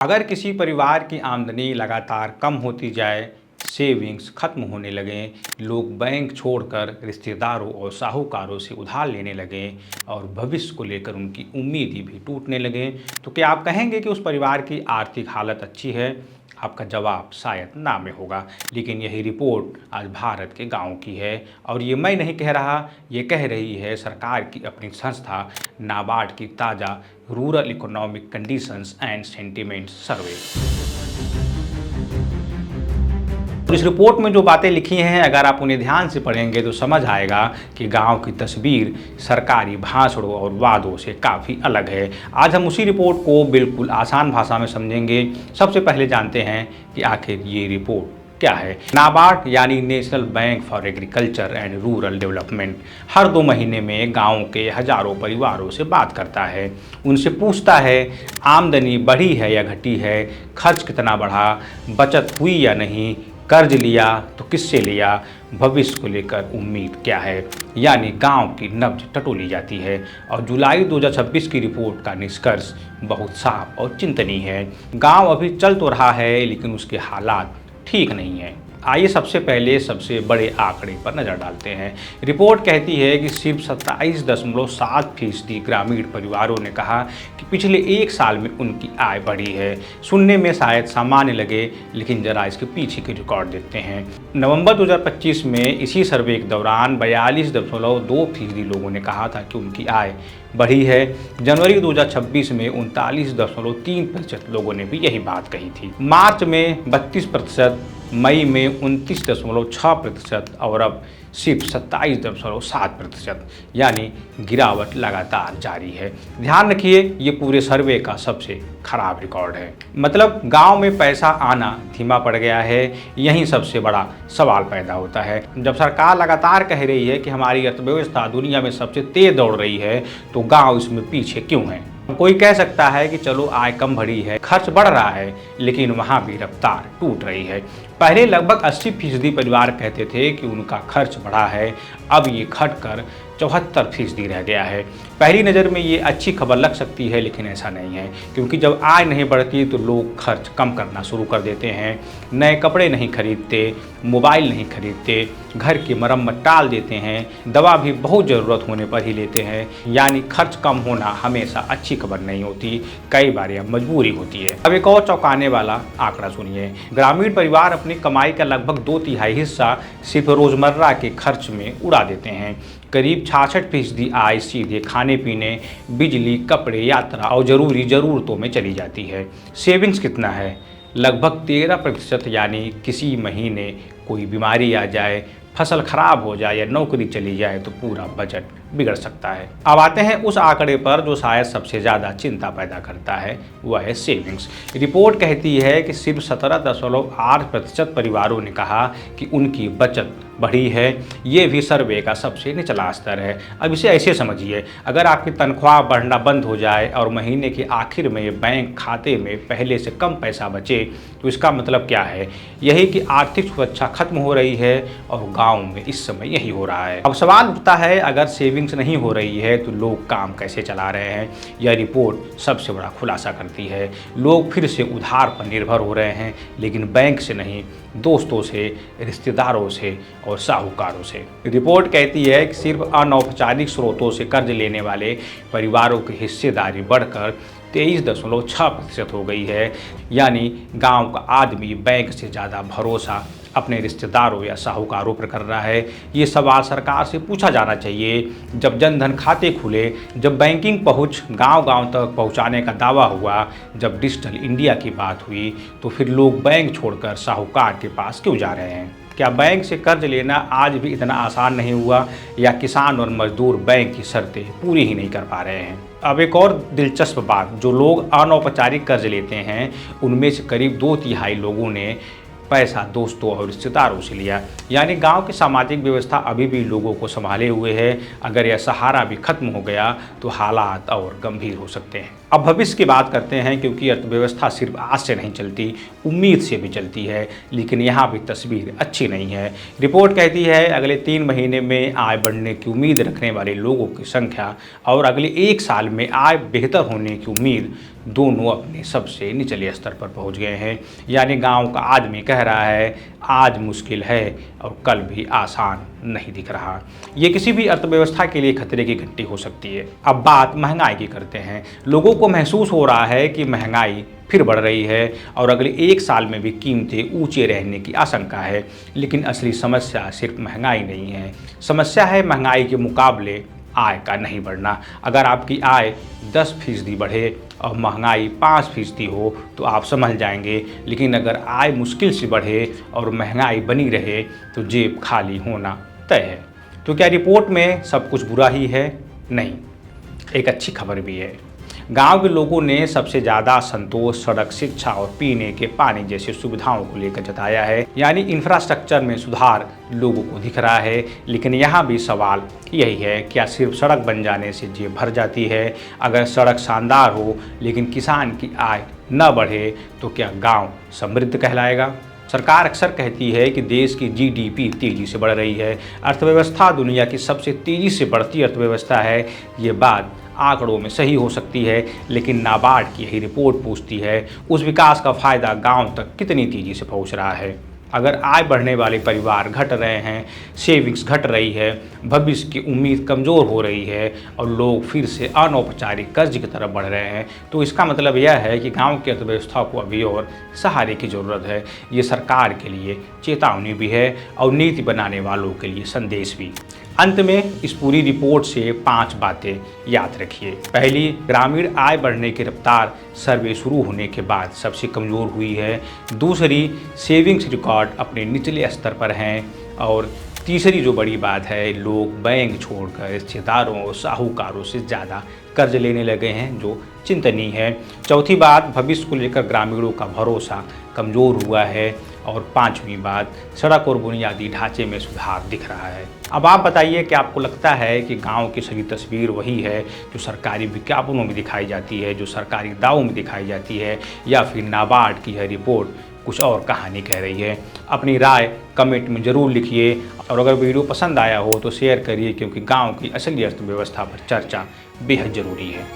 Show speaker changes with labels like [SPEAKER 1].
[SPEAKER 1] अगर किसी परिवार की आमदनी लगातार कम होती जाए, सेविंग्स खत्म होने लगें, लोग बैंक छोड़कर रिश्तेदारों और साहूकारों से उधार लेने लगें और भविष्य को लेकर उनकी उम्मीदें भी टूटने लगें, तो क्या आप कहेंगे कि उस परिवार की आर्थिक हालत अच्छी है? आपका जवाब शायद ना में होगा। लेकिन यही रिपोर्ट आज भारत के गाँव की है और ये मैं नहीं कह रहा, ये कह रही है सरकार की अपनी संस्था नाबार्ड की ताज़ा rural economic conditions and sentiments survey. तो इस रिपोर्ट में जो बातें लिखी हैं, अगर आप उन्हें ध्यान से पढ़ेंगे तो समझ आएगा कि गांव की तस्वीर सरकारी भाषणों और वादों से काफ़ी अलग है। आज हम उसी रिपोर्ट को बिल्कुल आसान भाषा में समझेंगे। सबसे पहले जानते हैं कि आखिर ये रिपोर्ट क्या है। नाबार्ड यानी national bank for agriculture and rural development हर 2 महीने में गाँव के हजारों परिवारों से बात करता है। उनसे पूछता है आमदनी बढ़ी है या घटी है, खर्च कितना बढ़ा, बचत हुई या नहीं, कर्ज लिया तो किससे लिया, भविष्य को लेकर उम्मीद क्या है। यानी गांव की नब्ज टटोली जाती है। और जुलाई 2026 की रिपोर्ट का निष्कर्ष बहुत साफ और चिंतनीय है। गांव अभी चल तो रहा है लेकिन उसके हालात ठीक नहीं है। आइए सबसे पहले सबसे बड़े आंकड़े पर नज़र डालते हैं। रिपोर्ट कहती है कि सिर्फ 27.7% ग्रामीण परिवारों ने कहा कि पिछले 1 साल में उनकी आय बढ़ी है। सुनने में शायद सामान्य लगे, लेकिन जरा इसके पीछे के रिकॉर्ड देखते हैं। नवंबर 2025 में इसी सर्वे के दौरान 42.2% लोगों ने कहा था कि उनकी आय बढ़ी है। जनवरी 2026 में 39.3% लोगों ने भी यही बात कही थी। मार्च में 32%, मई में 29.6% और अब सिर्फ 27.7%। यानी गिरावट लगातार जारी है। ध्यान रखिए, ये पूरे सर्वे का सबसे खराब रिकॉर्ड है। मतलब गांव में पैसा आना धीमा पड़ गया है। यही सबसे बड़ा सवाल पैदा होता है। जब सरकार लगातार कह रही है कि हमारी अर्थव्यवस्था दुनिया में सबसे तेज दौड़ रही है, तो गांव इसमें पीछे क्यों है? कोई कह सकता है कि चलो आय कम बढ़ी है, खर्च बढ़ रहा है, लेकिन वहाँ भी रफ्तार टूट रही है। पहले लगभग 80% परिवार कहते थे कि उनका खर्च बढ़ा है, अब ये घटकर 74% रह गया है। पहली नज़र में ये अच्छी खबर लग सकती है, लेकिन ऐसा नहीं है, क्योंकि जब आय नहीं बढ़ती तो लोग खर्च कम करना शुरू कर देते हैं। नए कपड़े नहीं खरीदते, मोबाइल नहीं खरीदते, घर की मरम्मत टाल देते हैं, दवा भी बहुत ज़रूरत होने पर ही लेते हैं। यानी खर्च कम होना हमेशा अच्छी खबर नहीं होती, कई बार यह मजबूरी होती है। अब एक और चौंकाने वाला आंकड़ा सुनिए। ग्रामीण परिवार अपनी कमाई का लगभग 2/3 हिस्सा सिर्फ रोज़मर्रा के खर्च में उड़ा देते हैं। करीब 66% आय सीधे खाने पीने, बिजली, कपड़े, यात्रा और ज़रूरी ज़रूरतों में चली जाती है। सेविंग्स कितना है? लगभग 13%। यानी किसी महीने कोई बीमारी आ जाए, फसल खराब हो जाए या नौकरी चली जाए तो पूरा बजट बिगड़ सकता है। अब आते हैं उस आंकड़े पर जो शायद सबसे ज़्यादा चिंता पैदा करता है, वह है सेविंग्स। रिपोर्ट कहती है कि सिर्फ 17.8% परिवारों ने कहा कि उनकी बचत बढ़ी है। ये भी सर्वे का सबसे निचला स्तर है। अब इसे ऐसे समझिए, अगर आपकी तनख्वाह बढ़ना बंद हो जाए और महीने के आखिर में बैंक खाते में पहले से कम पैसा बचे, तो इसका मतलब क्या है? यही कि आर्थिक सुरक्षा खत्म हो रही है और गाँव में इस समय यही हो रहा है। अब सवाल उठता है, अगर सेविंग्स नहीं हो रही है तो लोग काम कैसे चला रहे हैं? यह रिपोर्ट सबसे बड़ा खुलासा करती है। लोग फिर से उधार पर निर्भर हो रहे हैं, लेकिन बैंक से नहीं, दोस्तों से, रिश्तेदारों से और साहूकारों से। रिपोर्ट कहती है कि सिर्फ अनौपचारिक स्रोतों से कर्ज लेने वाले परिवारों की हिस्सेदारी बढ़कर 23.6% हो गई है। यानी गांव का आदमी बैंक से ज़्यादा भरोसा अपने रिश्तेदारों या साहूकारों पर कर रहा है। ये सवाल सरकार से पूछा जाना चाहिए। जब जनधन खाते खुले, जब बैंकिंग पहुंच गांव-गांव तक पहुंचाने का दावा हुआ, जब डिजिटल इंडिया की बात हुई, तो फिर लोग बैंक छोड़कर साहूकार के पास क्यों जा रहे हैं? क्या बैंक से कर्ज लेना आज भी इतना आसान नहीं हुआ, या किसान और मजदूर बैंक की शर्तें पूरी ही नहीं कर पा रहे हैं? अब एक और दिलचस्प बात, जो लोग अनौपचारिक कर्ज लेते हैं, उनमें से करीब 2/3 लोगों ने पैसा दोस्तों और रिश्तेदारों से लिया। यानी गांव की सामाजिक व्यवस्था अभी भी लोगों को संभाले हुए है। अगर यह सहारा भी खत्म हो गया तो हालात और गंभीर हो सकते हैं। अब भविष्य की बात करते हैं, क्योंकि अर्थव्यवस्था सिर्फ आज से नहीं चलती, उम्मीद से भी चलती है। लेकिन यहाँ भी तस्वीर अच्छी नहीं है। रिपोर्ट कहती है अगले 3 महीने में आय बढ़ने की उम्मीद रखने वाले लोगों की संख्या और अगले 1 साल में आय बेहतर होने की उम्मीद दोनों अपने सबसे निचले स्तर पर पहुँच गए हैं। यानी गाँव का आदमी कह रहा है आज मुश्किल है और कल भी आसान नहीं दिख रहा। ये किसी भी अर्थव्यवस्था के लिए खतरे की घंटी हो सकती है। अब बात महंगाई की करते हैं। लोगों को महसूस हो रहा है कि महंगाई फिर बढ़ रही है और अगले 1 साल में भी कीमतें ऊंचे रहने की आशंका है। लेकिन असली समस्या सिर्फ महंगाई नहीं है, समस्या है महंगाई के मुकाबले आय का नहीं बढ़ना। अगर आपकी आय 10% बढ़े और महंगाई 5% हो तो आप समझ जाएंगे, लेकिन अगर आय मुश्किल से बढ़े और महंगाई बनी रहे तो जेब खाली होना तय है। तो क्या रिपोर्ट में सब कुछ बुरा ही है? नहीं, एक अच्छी खबर भी है। गांव के लोगों ने सबसे ज़्यादा संतोष सड़क, शिक्षा और पीने के पानी जैसी सुविधाओं को लेकर जताया है। यानी इंफ्रास्ट्रक्चर में सुधार लोगों को दिख रहा है। लेकिन यहाँ भी सवाल यही है, क्या सिर्फ सड़क बन जाने से जेब भर जाती है? अगर सड़क शानदार हो लेकिन किसान की आय न बढ़े तो क्या गाँव समृद्ध कहलाएगा? सरकार अक्सर कहती है कि देश की जीडीपी तेज़ी से बढ़ रही है, अर्थव्यवस्था दुनिया की सबसे तेज़ी से बढ़ती अर्थव्यवस्था है। ये बात आंकड़ों में सही हो सकती है, लेकिन नाबार्ड की यही रिपोर्ट पूछती है उस विकास का फ़ायदा गांव तक कितनी तेज़ी से पहुंच रहा है। अगर आय बढ़ने वाले परिवार घट रहे हैं, सेविंग्स घट रही है, भविष्य की उम्मीद कमज़ोर हो रही है और लोग फिर से अनौपचारिक कर्ज की तरफ बढ़ रहे हैं, तो इसका मतलब यह है कि गांव की अर्थव्यवस्था को अभी और सहारे की ज़रूरत है। ये सरकार के लिए चेतावनी भी है और नीति बनाने वालों के लिए संदेश भी। अंत में इस पूरी रिपोर्ट से 5 बातें याद रखिए। पहली, ग्रामीण आय बढ़ने की रफ्तार सर्वे शुरू होने के बाद सबसे कमज़ोर हुई है। दूसरी, सेविंग्स रिकॉर्ड अपने निचले स्तर पर हैं। और तीसरी जो बड़ी बात है, लोग बैंक छोड़कर रिश्तेदारों और साहूकारों से ज़्यादा कर्ज लेने लगे हैं, जो चिंतनीय है। चौथी बात, भविष्य को लेकर ग्रामीणों का भरोसा कमज़ोर हुआ है। और 5वीं बात, सड़क और बुनियादी ढांचे में सुधार दिख रहा है। अब आप बताइए कि आपको लगता है कि गांव की सही तस्वीर वही है जो सरकारी विज्ञापनों में दिखाई जाती है, जो सरकारी दावों में दिखाई जाती है, या फिर नाबार्ड की यह रिपोर्ट कुछ और कहानी कह रही है? अपनी राय कमेंट में ज़रूर लिखिए और अगर वीडियो पसंद आया हो तो शेयर करिए, क्योंकि गाँव की असली अर्थव्यवस्था पर चर्चा बेहद ज़रूरी है।